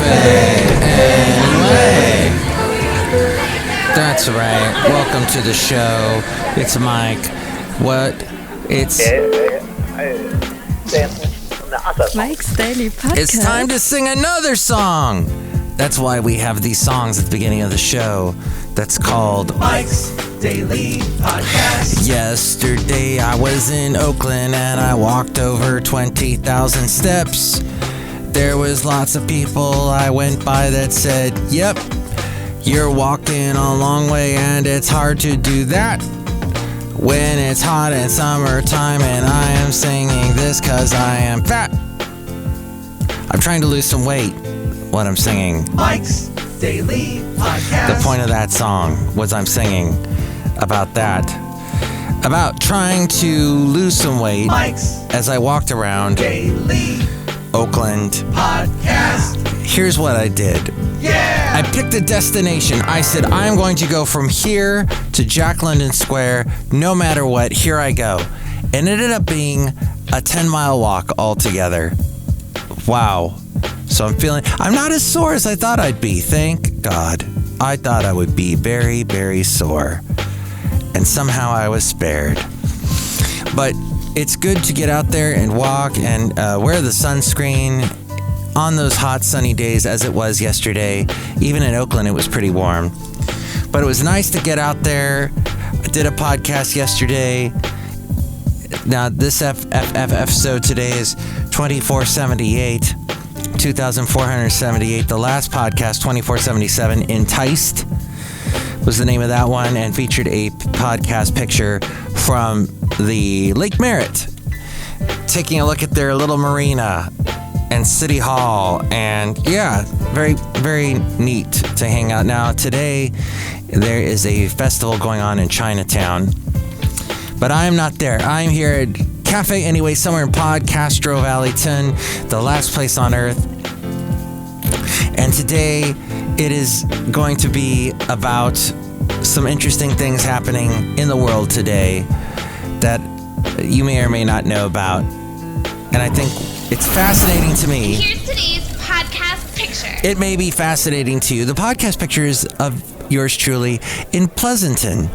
anyway. That's right. Welcome to the show. It's Mike. What? It's Mike's Daily Podcast. It's time to sing another song. That's why we have these songs at the beginning of the show. That's called Mike's Daily Podcast. Yesterday I was in Oakland and I walked over 20,000 steps. There was lots of people I went by that said, yep, you're walking a long way and it's hard to do that when it's hot in summertime, and I am singing this cause I am fat. I'm trying to lose some weight when I'm singing. Mike's Daily Podcast. The point of that song was I'm singing about that. About trying to lose some weight Mike's as I walked around Daily Oakland. Podcast. Here's what I did. Yeah! I picked a destination. I said, I'm going to go from here to Jack London Square, no matter what. Here I go. And it ended up being a 10-mile walk altogether. Wow. So I'm not as sore as I thought I'd be. Thank God. I thought I would be very, very sore. And somehow I was spared. But it's good to get out there and walk and wear the sunscreen on those hot sunny days as it was yesterday. Even in Oakland, it was pretty warm. But it was nice to get out there. I did a podcast yesterday. Now, this episode today is 2478, 2478. The last podcast, 2477, Enticed, was the name of that one, and featured a podcast picture from the Lake Merritt, taking a look at their little marina and City Hall, and yeah, very, very neat to hang out. Now, today, there is a festival going on in Chinatown, but I am not there. I'm here at Cafe Anyway, somewhere in Podcastro Valleyton, the last place on earth. And today, it is going to be about some interesting things happening in the world today that you may or may not know about. And I think it's fascinating to me. Here's today's podcast picture. It may be fascinating to you. The podcast picture is of yours truly in Pleasanton,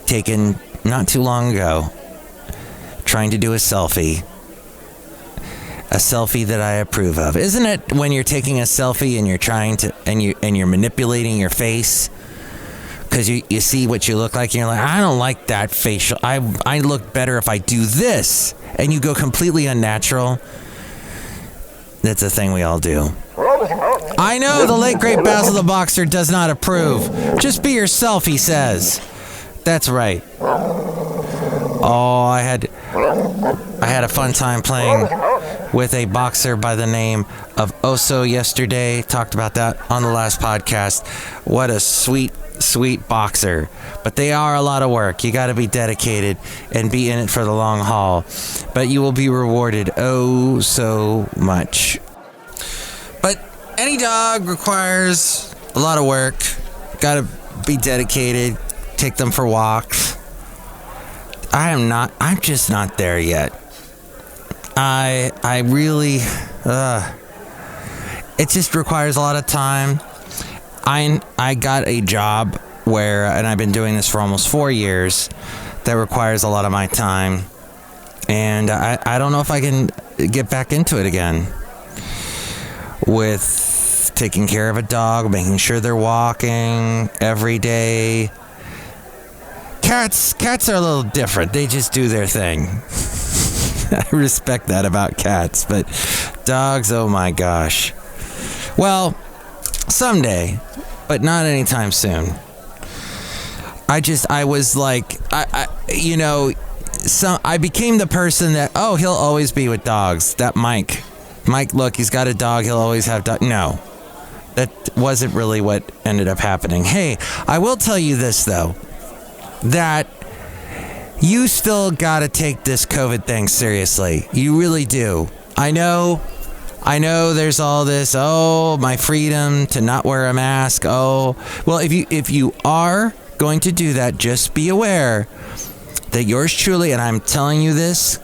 taken not too long ago, trying to do a selfie. A selfie that I approve of. Isn't it when you're taking a selfie and you're trying to, and you're manipulating your face because you see what you look like and you're like, I don't like that facial. I look better if I do this. And you go completely unnatural. That's a thing we all do. I know the late great Basil the Boxer does not approve. Just be yourself, he says. That's right. Oh, I had a fun time playing with a boxer by the name of Oso yesterday. Talked about that on the last podcast. What a sweet boxer. But they are a lot of work. You got to be dedicated and be in it for the long haul. But you will be rewarded oh so much. But any dog requires a lot of work. Got to be dedicated. Take them for walks. I'm just not there yet. I really, it just requires a lot of time. I got a job and I've been doing this for almost 4 years, that requires a lot of my time. And I don't know if I can get back into it again. With taking care of a dog, making sure they're walking every day. Cats are a little different. They just do their thing. I respect that about cats, but dogs, oh my gosh. Well, someday, but not anytime soon. I was like, I became the person that, he'll always be with dogs. That Mike, look, he's got a dog, he'll always have dog. No, that wasn't really what ended up happening. Hey, I will tell you this though, that you still gotta take this COVID thing seriously. You really do. I know there's all this, my freedom to not wear a mask. Well, if you are going to do that, just be aware that yours truly, and I'm telling you this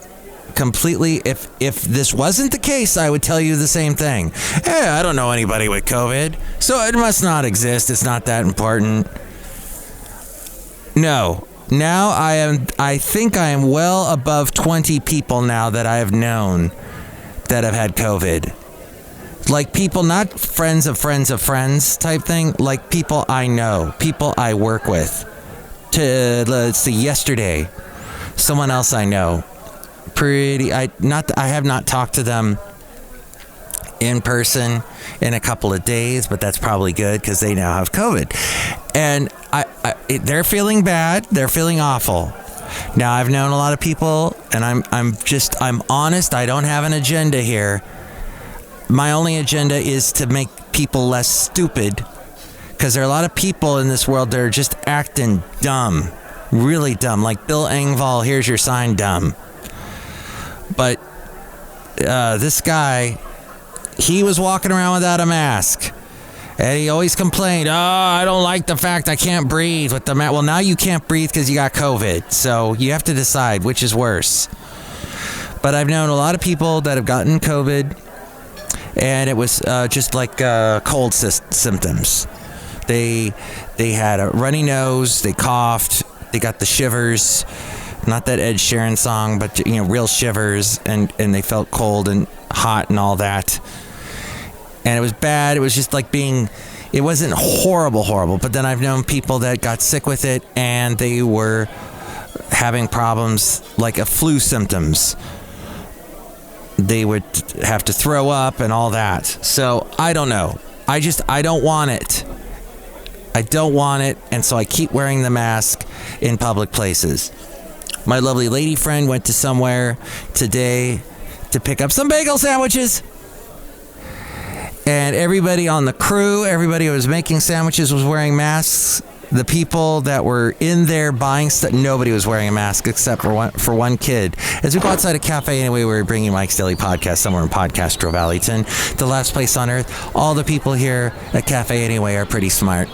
completely, if this wasn't the case, I would tell you the same thing. Hey, I don't know anybody with COVID, so it must not exist. It's not that important. No. Now I think I am well above 20 people now that I have known that have had COVID. Like people, not friends of friends of friends type thing, like people I know, people I work with. Let's see, yesterday, someone else I know. I have not talked to them in person in a couple of days, but that's probably good because they now have COVID. And they're feeling bad. They're feeling awful. Now, I've known a lot of people, and I'm honest. I don't have an agenda here. My only agenda is to make people less stupid, because there are a lot of people in this world that are just acting dumb, really dumb, like Bill Engvall, here's your sign, dumb. But this guy, he was walking around without a mask. And he always complained, I don't like the fact I can't breathe with the mask. Well, now you can't breathe because you got COVID. So you have to decide which is worse. But I've known a lot of people that have gotten COVID, and it was just like cold symptoms. They had a runny nose, they coughed, they got the shivers. Not that Ed Sheeran song, but real shivers, and they felt cold and hot and all that. And it was bad. It was just like it wasn't horrible, but then I've known people that got sick with it and they were having problems like a flu symptoms. They would have to throw up and all that. So I don't know. I don't want it. I don't want it. And so I keep wearing the mask in public places. My lovely lady friend went to somewhere today to pick up some bagel sandwiches. And everybody on the crew, everybody who was making sandwiches was wearing masks. The people that were in there buying stuff, nobody was wearing a mask except for one kid. As we go outside a cafe anyway, we were bringing Mike's Daily Podcast somewhere in Podcastro, Valentino, the last place on earth. All the people here at Cafe Anyway are pretty smart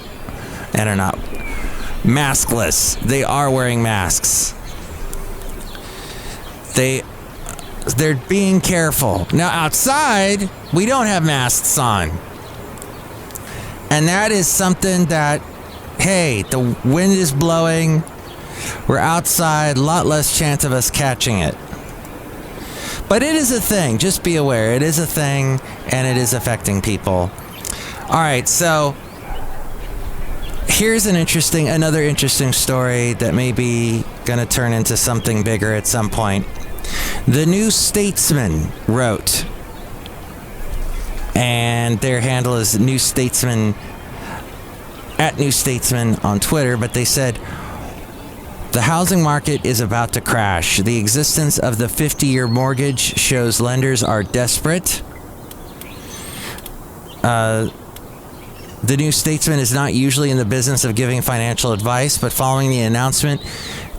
and are not maskless. They are wearing masks. They're being careful. Now, outside, we don't have masks on. And that is something that, hey, the wind is blowing. We're outside, a lot less chance of us catching it. But it is a thing. Just be aware. It is a thing, and it is affecting people. All right, so here's another interesting story that may be going to turn into something bigger at some point. The New Statesman wrote, and their handle is New Statesman, at New Statesman on Twitter, but they said, the housing market is about to crash. The existence of the 50-year mortgage shows lenders are desperate. The New Statesman is not usually in the business of giving financial advice, but following the announcement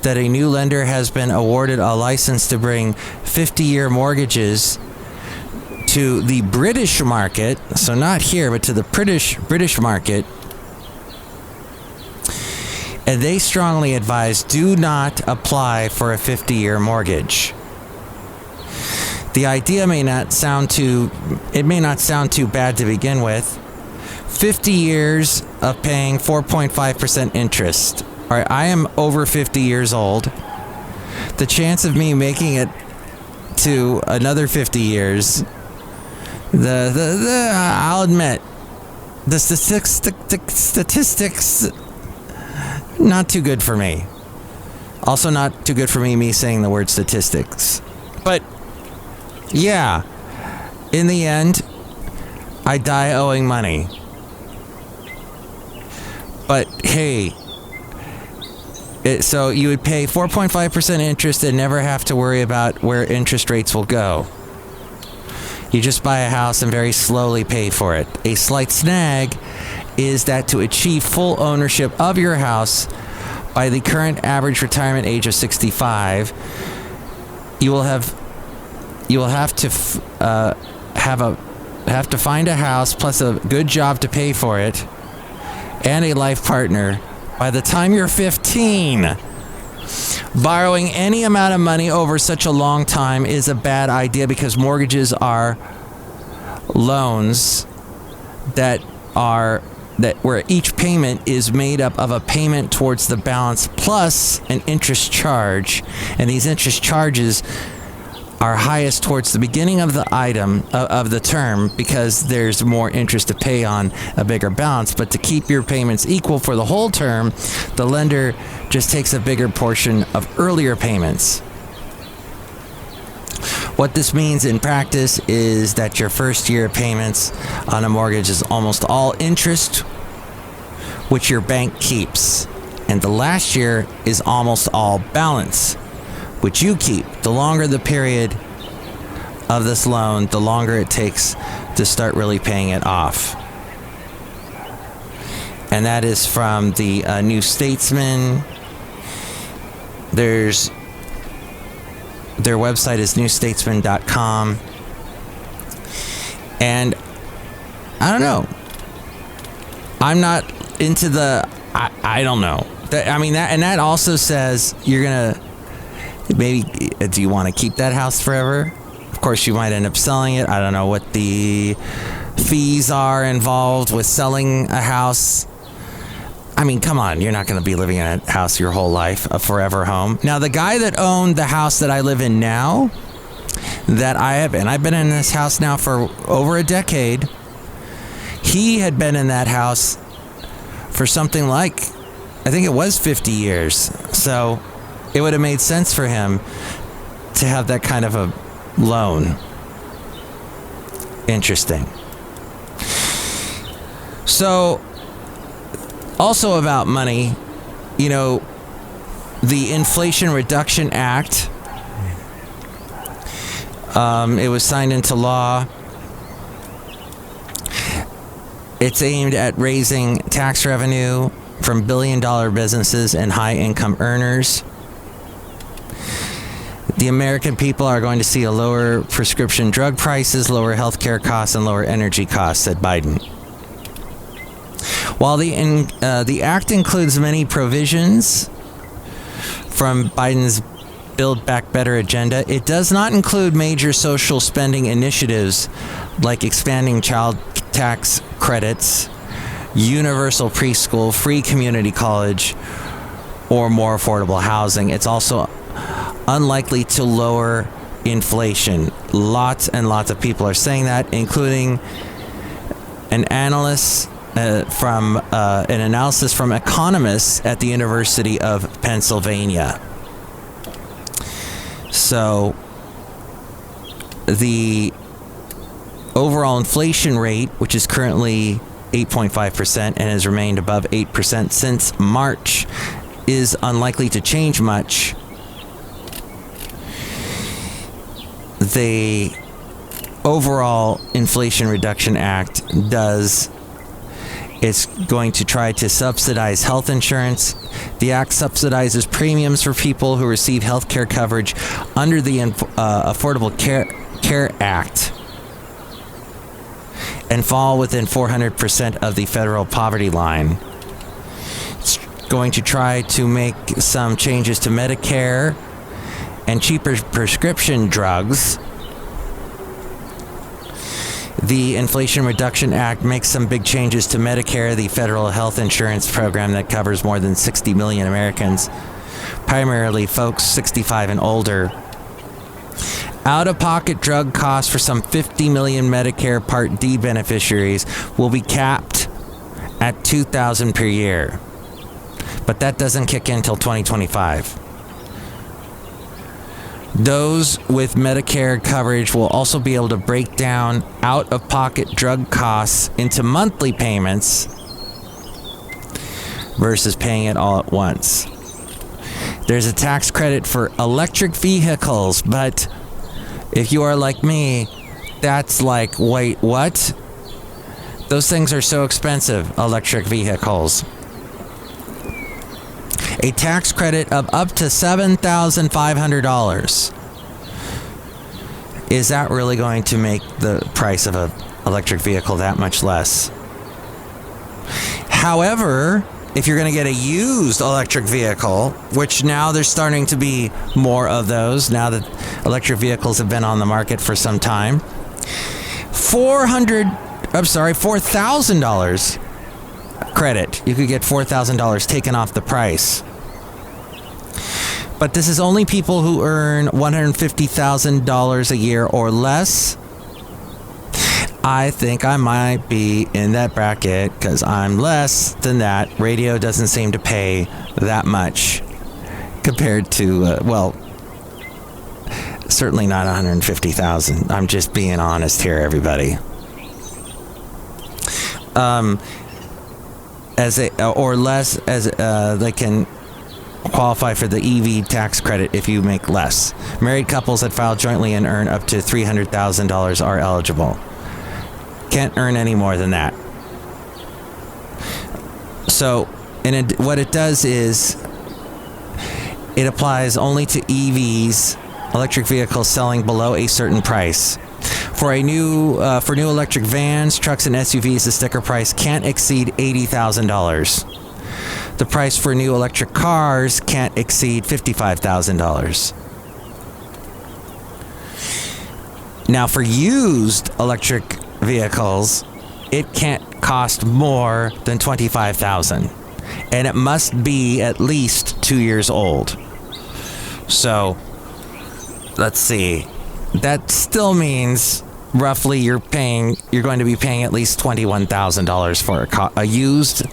that a new lender has been awarded a license to bring 50-year mortgages to the British market, so not here, but to the British market, and they strongly advise do not apply for a 50-year mortgage. The idea may not sound too bad to begin with. 50 years of paying 4.5% interest. All right, I am over 50 years old. The chance of me making it to another 50 years, I'll admit, the statistics, not too good for me. Also not too good for me saying the word statistics. But, yeah, in the end, I die owing money. But, hey, so you would pay 4.5% interest and never have to worry about where interest rates will go. You just buy a house and very slowly pay for it. A slight snag is that to achieve full ownership of your house by the current average retirement age of 65, you will have to find a house plus a good job to pay for it and a life partner by the time you're 15. Borrowing any amount of money over such a long time is a bad idea because mortgages are loans where each payment is made up of a payment towards the balance plus an interest charge, and these interest charges are highest towards the beginning of the of the term because there's more interest to pay on a bigger balance. But to keep your payments equal for the whole term, the lender just takes a bigger portion of earlier payments. What this means in practice is that your first year of payments on a mortgage is almost all interest, which your bank keeps, and the last year is almost all balance, which you keep. The longer the period of this loan, the longer it takes to start really paying it off. And that is from the New Statesman. Their website is newstatesman.com. And I don't know. I'm not into I don't know. That also says you're going to maybe, do you want to keep that house forever? Of course, you might end up selling it. I don't know what the fees are involved with selling a house. I mean, come on, you're not going to be living in a house your whole life, a forever home. Now, the guy that owned the house that I live in now, I've been in this house now for over a decade. He had been in that house for something like, I think it was 50 years. So it would have made sense for him to have that kind of a loan. Interesting. So, also about money, the Inflation Reduction Act, it was signed into law. It's aimed at raising tax revenue from billion-dollar businesses and high-income earners. The American people are going to see a lower prescription drug prices, lower healthcare costs, and lower energy costs, said Biden. While the act includes many provisions from Biden's Build Back Better agenda, it does not include major social spending initiatives like expanding child tax credits, universal preschool, free community college, or more affordable housing. It's also unlikely to lower inflation. Lots and lots of people are saying that, including an analyst from an analysis from economists at the University of Pennsylvania. So the overall inflation rate, which is currently 8.5% and has remained above 8% since March, is unlikely to change much. The overall Inflation Reduction Act it's going to try to subsidize health insurance. The act subsidizes premiums for people who receive health care coverage under the Affordable Care Act and fall within 400% of the federal poverty line. It's going to try to make some changes to Medicare and cheaper prescription drugs. The Inflation Reduction Act makes some big changes to Medicare, the federal health insurance program that covers more than 60 million Americans, primarily folks 65 and older. Out-of-pocket drug costs for some 50 million Medicare Part D beneficiaries will be capped at $2,000 per year. But that doesn't kick in until 2025. Those with Medicare coverage will also be able to break down out-of-pocket drug costs into monthly payments versus paying it all at once. There's a tax credit for electric vehicles, but if you are like me, that's like, wait, what? Those things are so expensive, electric vehicles. A tax credit of up to $7,500. Is that really going to make the price of an electric vehicle that much less? However, if you're going to get a used electric vehicle, which now there's starting to be more of those now that electric vehicles have been on the market for some time, $4,000 credit. You could get $4,000 taken off the price. But this is only people who earn $150,000 a year or less. I think I might be in that bracket because I'm less than that. Radio doesn't seem to pay that much compared to, certainly not $150,000. I'm just being honest here, everybody. They can qualify for the EV tax credit if you make less. Married couples that file jointly and earn up to $300,000 are eligible. Can't earn any more than that. So, what it does is it applies only to EVs, electric vehicles selling below a certain price. For new electric vans, trucks, and SUVs, the sticker price can't exceed $80,000. The price for new electric cars can't exceed $55,000. Now, for used electric vehicles, it can't cost more than $25,000, and it must be at least 2 years old. So, let's see. That still means roughly you're going to be paying at least $21,000 for a used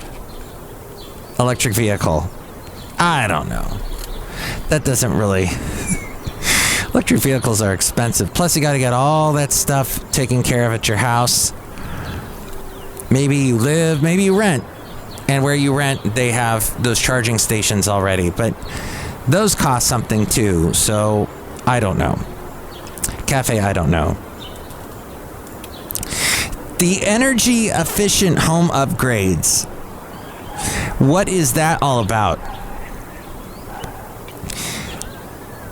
electric vehicle. I don't know. That doesn't really. Electric vehicles are expensive. Plus, you got to get all that stuff taken care of at your house. Maybe you live, maybe you rent. And where you rent, they have those charging stations already. But those cost something too. So, I don't know. Cafe, I don't know. The energy efficient home upgrades. What is that all about?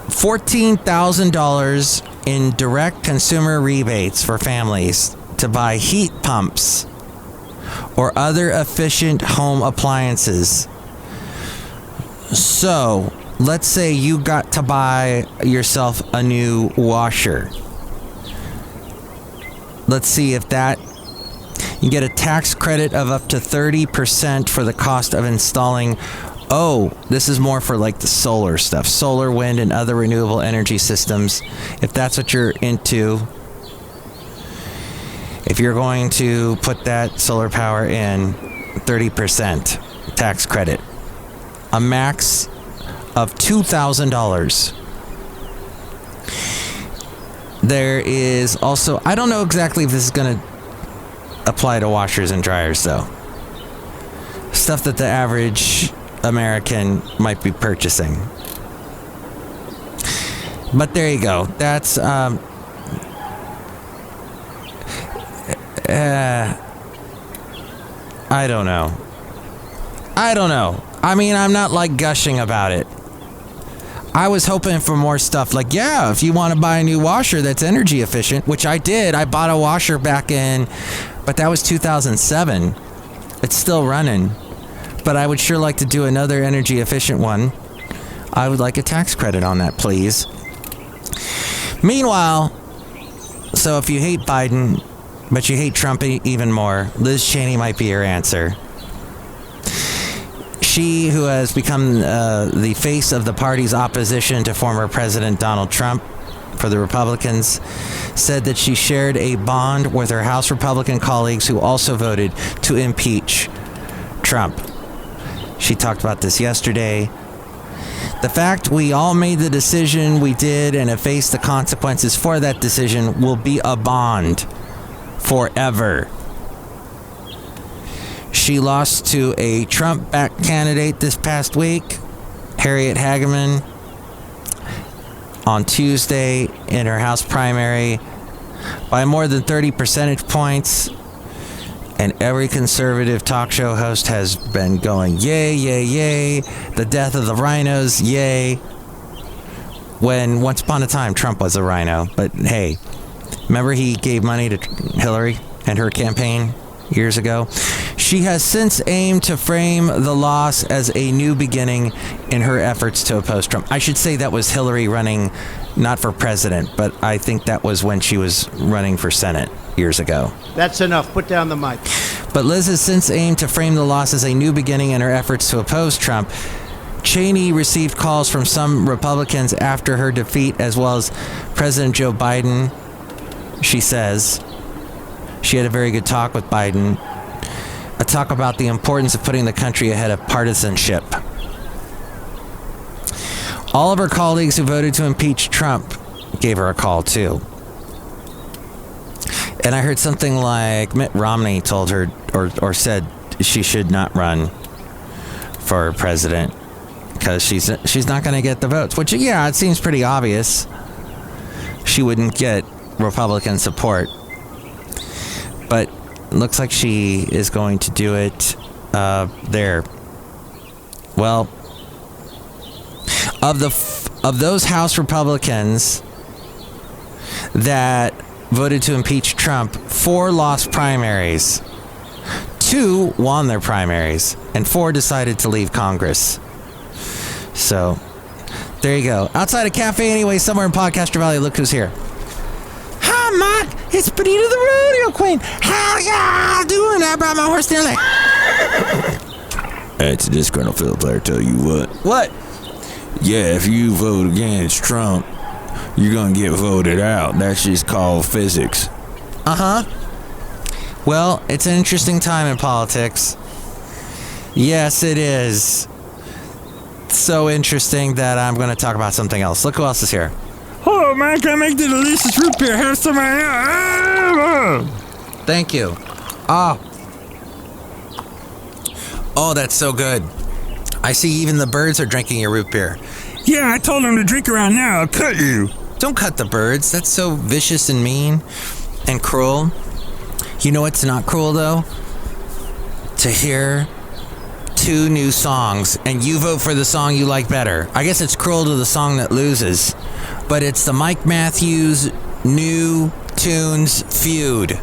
$14,000 in direct consumer rebates for families to buy heat pumps or other efficient home appliances. So, let's say you got to buy yourself a new washer. Let's see if that... You get a tax credit of up to 30% for the cost of installing... Oh, this is more for like the solar stuff. Solar, wind, and other renewable energy systems. If that's what you're into. If you're going to put that solar power in, 30% tax credit. A max of $2,000. There is also... I don't know exactly if this is going to apply to washers and dryers, though. Stuff that the average American might be purchasing. But there you go. That's I don't know. I mean, I'm not like gushing about it. I was hoping for more stuff like, yeah, if you want to buy a new washer that's energy efficient, which I did. I bought a washer back in, but that was 2007. It's still running. But I would sure like to do another energy efficient one. I would like a tax credit on that, please. Meanwhile, so if you hate Biden, but you hate Trump even more, Liz Cheney might be your answer. She, who has become the face of the party's opposition to former President Donald Trump for the Republicans, said that she shared a bond with her House Republican colleagues who also voted to impeach Trump. She talked about this yesterday. The fact we all made the decision we did and have faced the consequences for that decision will be a bond forever. She lost to a Trump-backed candidate this past week, Harriet Hageman, on Tuesday in her House primary by more than 30 percentage points. And every conservative talk show host has been going, yay, yay, yay, the death of the rhinos, yay. When once upon a time, Trump was a rhino. But hey, remember he gave money to Hillary and her campaign years ago? She has since aimed to frame the loss as a new beginning in her efforts to oppose Trump. I should say that was Hillary running not for president, but I think that was when she was running for Senate years ago. That's enough. Put down the mic. But Liz has since aimed to frame the loss as a new beginning in her efforts to oppose Trump. Cheney received calls from some Republicans after her defeat, as well as President Joe Biden. She says she had a very good talk with Biden, a talk about the importance of putting the country ahead of partisanship. All of her colleagues who voted to impeach Trump gave her a call, too. And I heard something like Mitt Romney told her or said she should not run for president because she's not going to get the votes, which, yeah, it seems pretty obvious. She wouldn't get Republican support. But it looks like she is going to do it there. Well, of those House Republicans that voted to impeach Trump, 4 lost primaries, 2 won their primaries, and 4 decided to leave Congress. So, there you go. Outside a cafe anyway, somewhere in Podcaster Valley, look who's here. Hi, Mike. It's Benita the Rodeo Queen. How y'all doing? I brought my horse nearly. It's a Disgruntled Fiddle Player, tell you what. What? Yeah, if you vote against Trump, you're gonna get voted out. That's just called physics. Uh-huh. Well, it's an interesting time in politics. Yes, it is. So interesting that I'm going to talk about something else. Look who else is here. Oh, man, can I make the delicious root beer? Have some. Thank you. Oh, that's so good. I see even the birds are drinking your root beer. Yeah, I told them to drink around now. I'll cut you. Don't cut the birds. That's so vicious and mean and cruel. You know what's not cruel, though? To hear 2 new songs and you vote for the song you like better. I guess it's cruel to the song that loses, but it's the Mike Matthews New Tunes feud.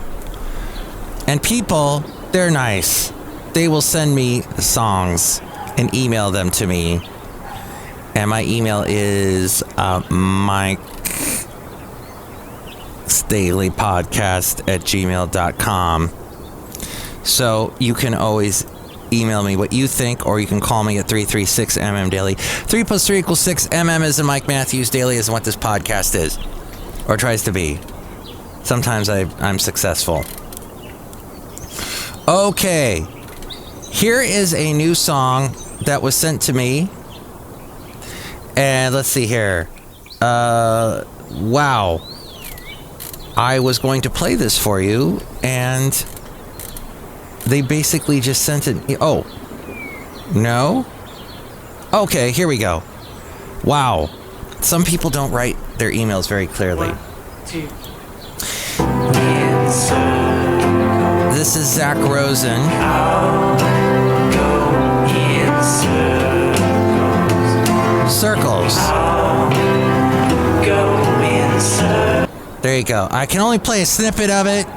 And people, they're nice. They will send me songs and email them to me. And my email is mikesdailypodcast@gmail.com. So you can always email me what you think, or you can call me at 336-MM Daily. 3 + 3 = 6. MM is in Mike Matthews. Daily is what this podcast is, or tries to be. Sometimes I'm successful. Okay. Here is a new song that was sent to me. And let's see here. Wow. I was going to play this for you, and they basically just sent it. Oh. No? Okay, here we go. Wow. Some people don't write their emails very clearly. 1, 2. This is Zach Rosen. Circles. There you go. I can only play a snippet of it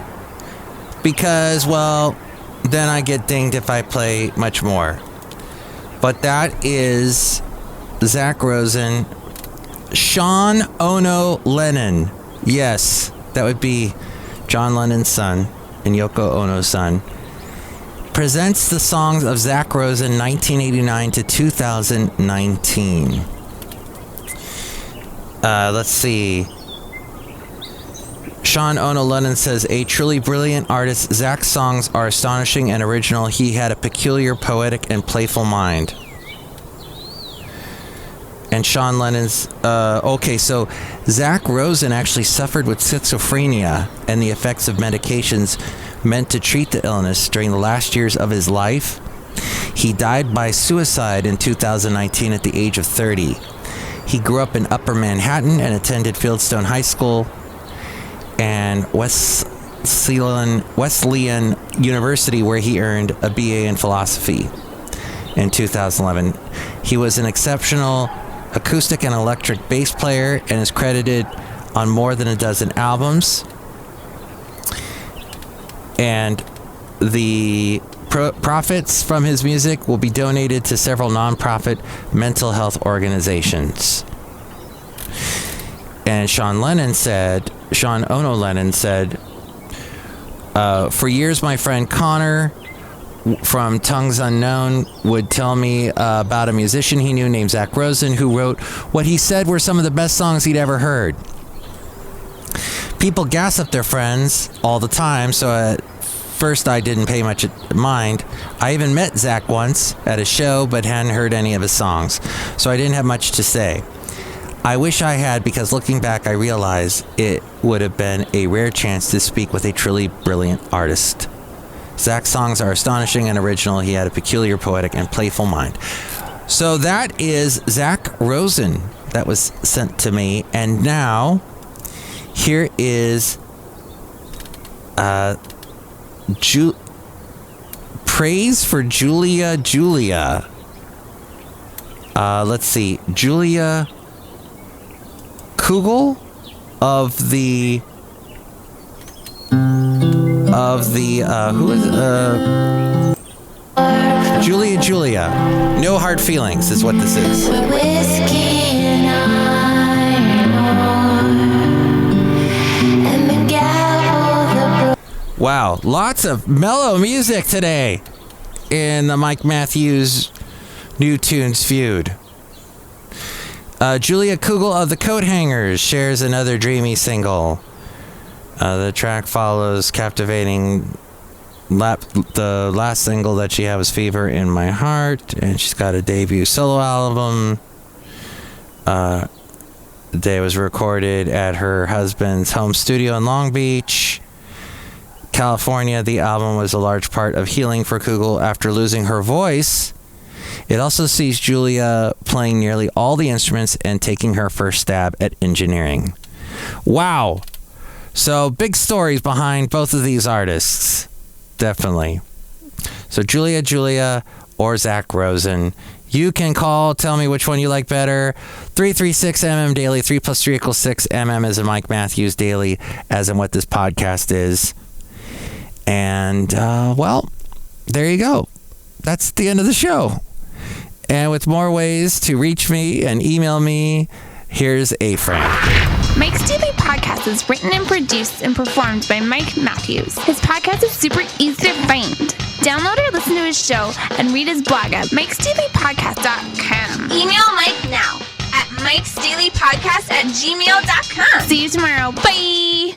because, well, then I get dinged if I play much more. But that is Zach Rosen. Sean Ono Lennon. Yes, that would be John Lennon's son and Yoko Ono's son. Presents the songs of Zach Rosen, 1989 to 2019. Let's see. Sean Ono Lennon says, a truly brilliant artist. Zach's songs are astonishing and original. He had a peculiar, poetic, and playful mind. And Sean Lennon's... okay, so Zach Rosen actually suffered with schizophrenia and the effects of medications meant to treat the illness during the last years of his life. He died by suicide in 2019 at the age of 30. He grew up in Upper Manhattan and attended Fieldstone High School and Wesleyan University, where he earned a BA in philosophy in 2011. He was an exceptional acoustic and electric bass player and is credited on more than a dozen albums. And the Profits from his music will be donated to several nonprofit mental health organizations. And Sean Ono Lennon said, for years my friend Connor from Tongues Unknown would tell me about a musician he knew named Zach Rosen, who wrote what he said were some of the best songs he'd ever heard. People gas up their friends all the time, so at first I didn't pay much mind. I even met Zach once at a show, but hadn't heard any of his songs, so I didn't have much to say. I wish I had, because looking back I realize it would have been a rare chance to speak with a truly brilliant artist. Zach's songs are astonishing and original. He had a peculiar, poetic, and playful mind. So that is Zach Rosen that was sent to me. And now, here is praise for Julia. Let's see. Julia Kugel of the who is Julia. No hard feelings is what this is. Wow, lots of mellow music today in the Mike Matthews New Tunes feud. Julia Kugel of the Coat Hangers shares another dreamy single. The track follows captivating the last single that she had was Fever in My Heart, and she's got a debut solo album. It was recorded at her husband's home studio in Long Beach, California. The album was a large part of healing for Kugel after losing her voice. It also sees Julia playing nearly all the instruments and taking her first stab at engineering. Wow. So big stories behind both of these artists. Definitely. So Julia, or Zach Rosen. You can call, tell me which one you like better. 336MM Daily, 3 plus 3 equals 6. MM is in Mike Matthews Daily, as in what this podcast is. And, well, there you go. That's the end of the show. And with more ways to reach me and email me, here's A. Frank. Mike's Daily Podcast is written and produced and performed by Mike Matthews. His podcast is super easy to find. Download or listen to his show and read his blog at mikesdailypodcast.com. Email Mike now at mikesdailypodcast@gmail.com. See you tomorrow. Bye!